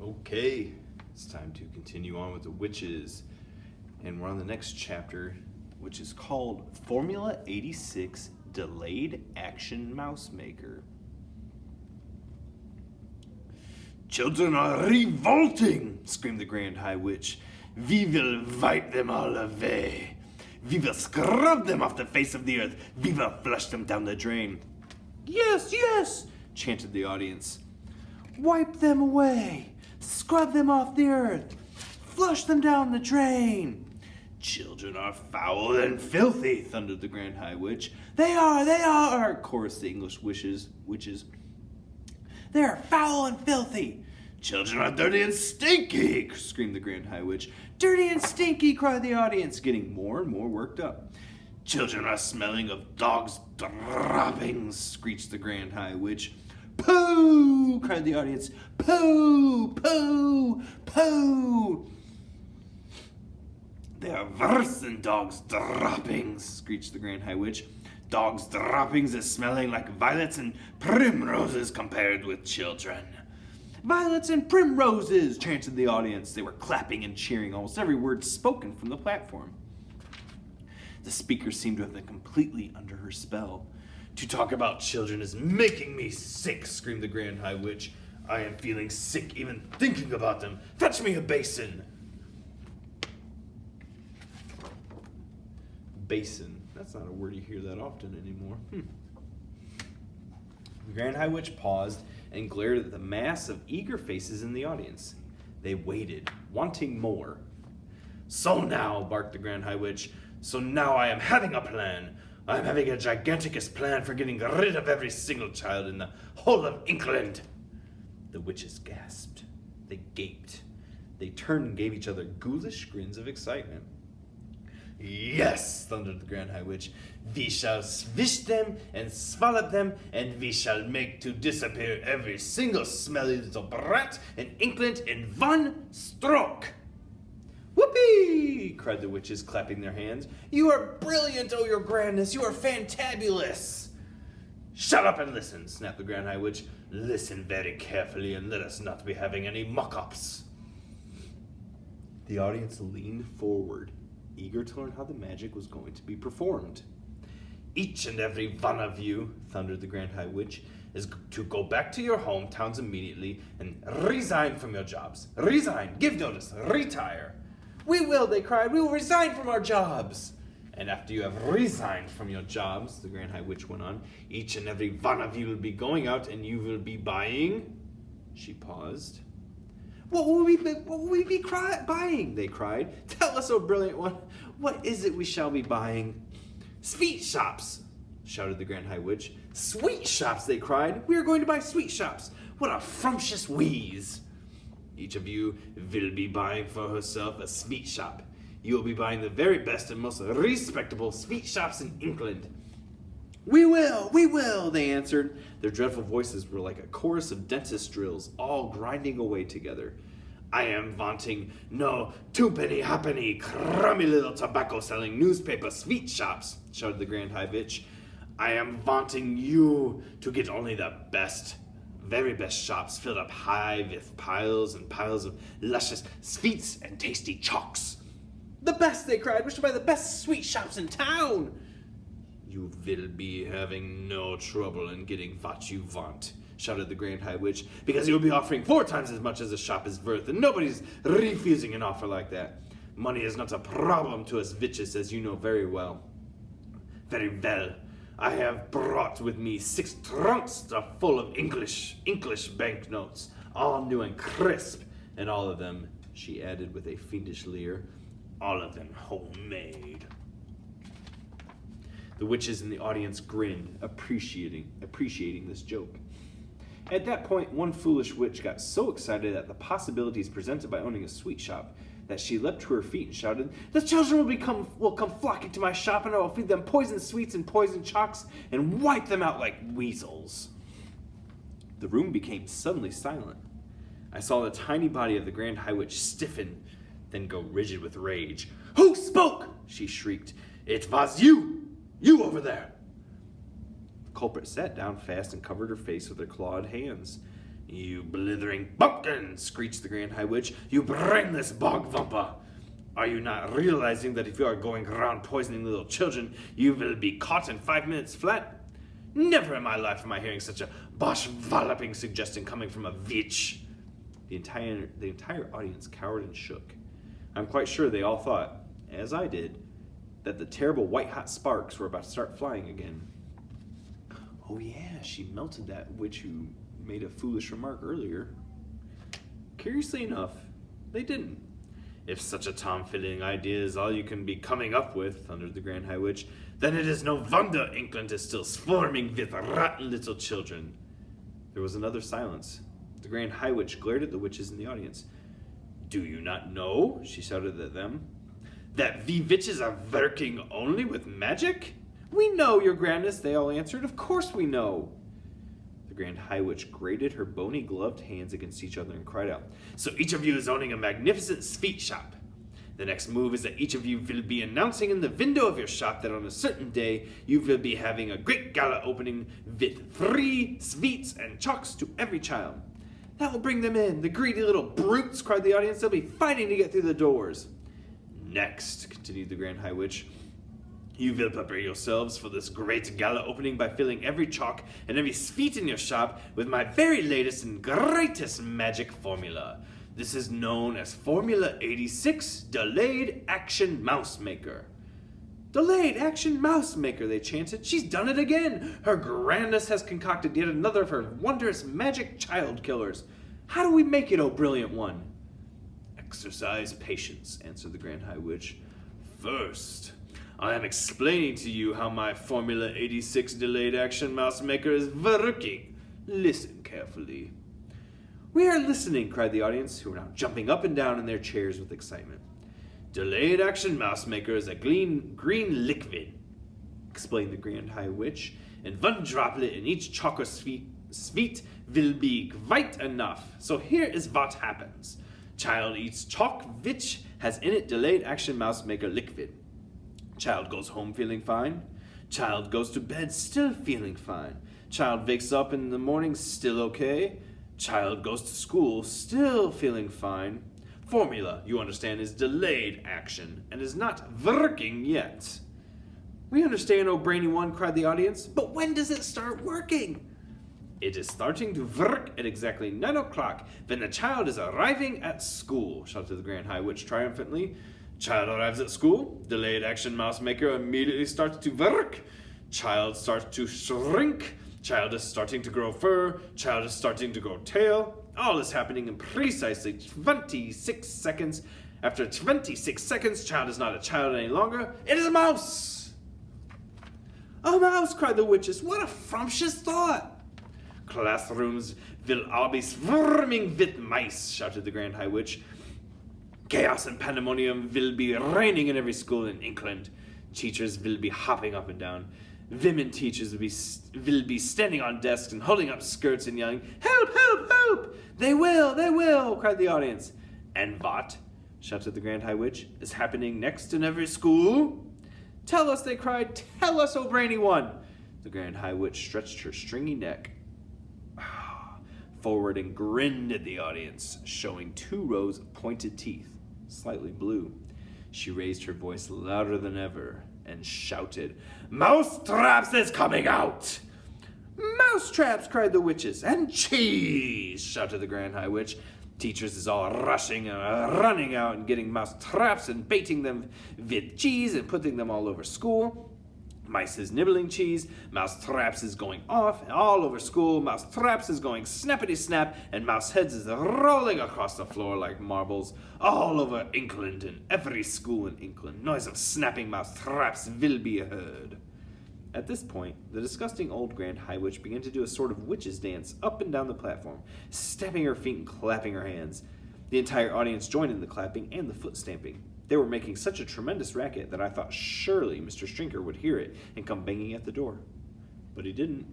Okay, it's time to continue on with the witches. And we're on the next chapter, which is called Formula 86 Delayed Action Mousemaker. Children are revolting, screamed the Grand High Witch. We will wipe them all away. We will scrub them off the face of the earth. We will flush them down the drain. Yes, yes, chanted the audience. Wipe them away. Scrub them off the earth. Flush them down the drain. Children are foul and filthy, thundered the Grand High Witch. They are, chorused the English witches. They are foul and filthy. Children are dirty and stinky, screamed the Grand High Witch. Dirty and stinky, cried the audience, getting more and more worked up. Children are smelling of dogs' droppings, screeched the Grand High Witch. Pooh, cried the audience. Pooh, pooh, pooh. They are worse than dogs' droppings, screeched the Grand High Witch. Dogs' droppings is smelling like violets and primroses compared with children. Violets and primroses, chanted the audience. They were clapping and cheering almost every word spoken from the platform. The speaker seemed to have been completely under her spell. To talk about children is making me sick, screamed the Grand High Witch. I am feeling sick even thinking about them. Fetch me a basin. Basin. That's not a word you hear that often anymore. The Grand High Witch paused and glared at the mass of eager faces in the audience. They waited, wanting more. So now, barked the Grand High Witch, so now I am having a plan. I am having a giganticus plan for getting rid of every single child in the whole of England. The witches gasped. They gaped. They turned and gave each other ghoulish grins of excitement. Yes, thundered the Grand High Witch, we shall swish them and swallow them, and we shall make to disappear every single smelly little brat in England in one stroke. Whoopee! Cried the witches, clapping their hands. You are brilliant, oh your grandness, you are fantabulous. Shut up and listen, snapped the Grand High Witch. Listen very carefully and let us not be having any muck-ups. The audience leaned forward, eager to learn how the magic was going to be performed. Each and every one of you, thundered the Grand High Witch, is to go back to your hometowns immediately and resign from your jobs. Resign, give notice, retire. We will, they cried, we will resign from our jobs. And after you have resigned from your jobs, the Grand High Witch went on, each and every one of you will be going out and you will be buying. She paused. What will we be buying? They cried. Tell us, oh brilliant one. What is it we shall be buying? Sweet shops, shouted the Grand High Witch. Sweet shops, they cried. We are going to buy sweet shops. What a frumptious wheeze. Each of you will be buying for herself a sweet shop. You will be buying the very best and most respectable sweet shops in England. We will, they answered. Their dreadful voices were like a chorus of dentist drills, all grinding away together. I am wanting no twopenny halfpenny crummy little tobacco-selling newspaper sweet shops, shouted the Grand High Witch. I am wanting you to get only the best, very best shops filled up high with piles and piles of luscious sweets and tasty chalks. The best, they cried. We should buy the best sweet shops in town. You will be having no trouble in getting what you want, shouted the Grand High Witch, because you will be offering 4 times as much as a shop is worth, and nobody's refusing an offer like that. Money is not a problem to us witches, as you know very well. Very well. I have brought with me 6 trunks full of English banknotes, all new and crisp, and all of them, she added with a fiendish leer, all of them homemade. The witches in the audience grinned, appreciating this joke. At that point, one foolish witch got so excited at the possibilities presented by owning a sweet shop that she leapt to her feet and shouted, The children will come flocking to my shop, and I will feed them poisoned sweets and poisoned chalks and wipe them out like weasels. The room became suddenly silent. I saw the tiny body of the Grand High Witch stiffen, then go rigid with rage. Who spoke? She shrieked. It was you! You over there! The culprit sat down fast and covered her face with her clawed hands. You blithering bumpkin, screeched the Grand High Witch. You brainless bog vumper. Are you not realizing that if you are going around poisoning little children, you will be caught in 5 minutes flat? Never in my life am I hearing such a bosh-walloping suggestion coming from a witch. The entire audience cowered and shook. I'm quite sure they all thought, as I did, that the terrible white-hot sparks were about to start flying again. Oh yeah, she melted that witch who made a foolish remark earlier. Curiously enough, they didn't. If such a tom-filling idea is all you can be coming up with, thundered the Grand High Witch, then it is no wonder England is still swarming with rotten little children. There was another silence. The Grand High Witch glared at the witches in the audience. Do you not know, she shouted at them, that we witches are working only with magic? We know, your grandness, they all answered. Of course we know. The Grand High Witch grated her bony gloved hands against each other and cried out, so each of you is owning a magnificent sweet shop. The next move is that each of you will be announcing in the window of your shop that on a certain day you will be having a great gala opening with free sweets and chocks to every child. That will bring them in. The greedy little brutes, cried the audience. They'll be fighting to get through the doors. Next, continued the Grand High Witch, you will prepare yourselves for this great gala opening by filling every chalk and every sweet in your shop with my very latest and greatest magic formula. This is known as Formula 86 Delayed Action Mousemaker. Delayed Action Mousemaker, they chanted. She's done it again. Her grandness has concocted yet another of her wondrous magic child killers. How do we make it, oh brilliant one? Exercise patience, answered the Grand High Witch. First, I am explaining to you how my Formula 86 Delayed Action Mousemaker is working. Listen carefully. We are listening, cried the audience, who were now jumping up and down in their chairs with excitement. Delayed Action Mousemaker is a green liquid, explained the Grand High Witch, and one droplet in each chocolate sweet will be quite enough. So here is what happens. Child eats chalk which has in it Delayed Action Mousemaker liquid. Child goes home feeling fine. Child goes to bed still feeling fine. Child wakes up in the morning still okay. Child goes to school still feeling fine. Formula, you understand, is delayed action and is not working yet. We understand, oh brainy one, cried the audience, but when does it start working? It is starting to work at exactly 9 o'clock when the child is arriving at school, shouted the Grand High Witch triumphantly. Child arrives at school. Delayed Action Mousemaker immediately starts to work. Child starts to shrink. Child is starting to grow fur. Child is starting to grow tail. All is happening in precisely 26 seconds. After 26 seconds, child is not a child any longer. It is a mouse! A mouse, cried the witches. What a frumptious thought! Classrooms will all be swarming with mice, shouted the Grand High Witch. Chaos and pandemonium will be reigning in every school in England. Teachers will be hopping up and down. Women teachers will be standing on desks and holding up skirts and yelling, help, help, help! They will, cried the audience. And what, shouted the Grand High Witch, is happening next in every school? Tell us, they cried, tell us, O brainy one. The Grand High Witch stretched her stringy neck forward and grinned at the audience, showing 2 rows of pointed teeth, slightly blue. She raised her voice louder than ever and shouted, Mousetraps is coming out! Mousetraps, cried the witches. And cheese, shouted the Grand High Witch. Teachers is all rushing and running out and getting mousetraps and baiting them with cheese and putting them all over school. Mice is nibbling cheese, Mousetraps is going off all over school, Mousetraps is going snappity-snap, and mouse heads is rolling across the floor like marbles all over England and every school in England. Noise of snapping Mousetraps will be heard. At this point, the disgusting old Grand High Witch began to do a sort of witch's dance up and down the platform, stamping her feet and clapping her hands. The entire audience joined in the clapping and the foot stamping. They were making such a tremendous racket that I thought surely Mr. Strinker would hear it and come banging at the door. But he didn't.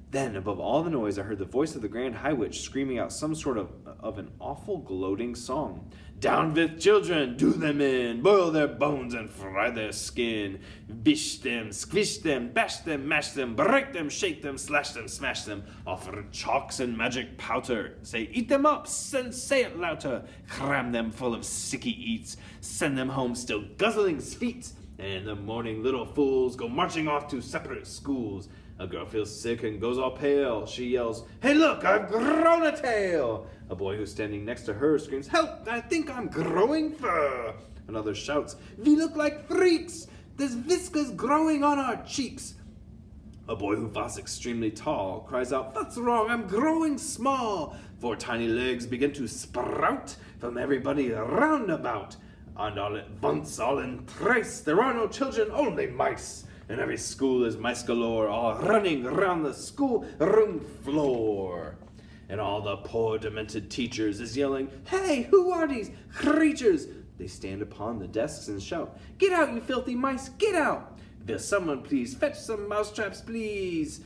Then, above all the noise, I heard the voice of the Grand High Witch screaming out some sort of an awful gloating song. Down with children, do them in, boil their bones and fry their skin. Bish them, squish them, bash them, mash them, break them, shake them, slash them, smash them. Offer chalks and magic powder. Say, eat them up, say it louder. Cram them full of sicky eats. Send them home still guzzling feet. And in the morning, little fools go marching off to separate schools. A girl feels sick and goes all pale. She yells, "Hey look, I've grown a tail!" A boy who's standing next to her screams, "Help, I think I'm growing fur!" Another shouts, "We look like freaks! There's whiskers growing on our cheeks!" A boy who was extremely tall cries out, "What's wrong? I'm growing small!" 4 tiny legs begin to sprout from everybody round about. And all at once, all in thrice, there are no children, only mice. In every school is mice galore, all running around the schoolroom floor. And all the poor demented teachers is yelling, "Hey, who are these creatures?" They stand upon the desks and shout, "Get out, you filthy mice, get out! Will someone please fetch some mousetraps, please?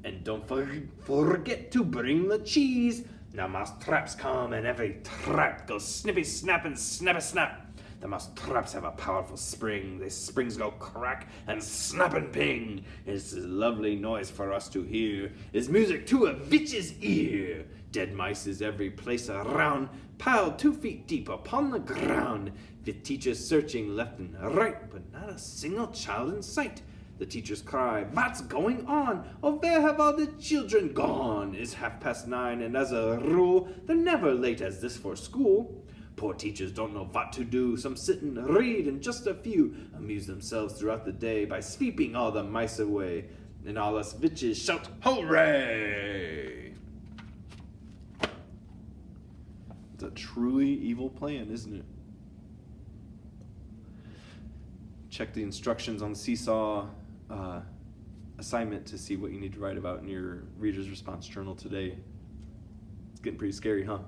And don't forget to bring the cheese." Now mousetraps come and every trap goes snippy snap and snap a snap. The mouse traps have a powerful spring. The springs go crack and snap and ping. It's a lovely noise for us to hear. It's music to a witch's ear. Dead mice is every place around, piled 2 feet deep upon the ground. With teachers searching left and right, but not a single child in sight. The teachers cry, "What's going on? Oh, where have all the children gone?" It's 9:30, and as a rule, they're never late as this for school. Poor teachers don't know what to do. Some sit and read, and just a few amuse themselves throughout the day by sweeping all the mice away. And all us witches shout, "Hooray!" It's a truly evil plan, isn't it? Check the instructions on the Seesaw assignment to see what you need to write about in your Reader's Response Journal today. It's getting pretty scary, huh?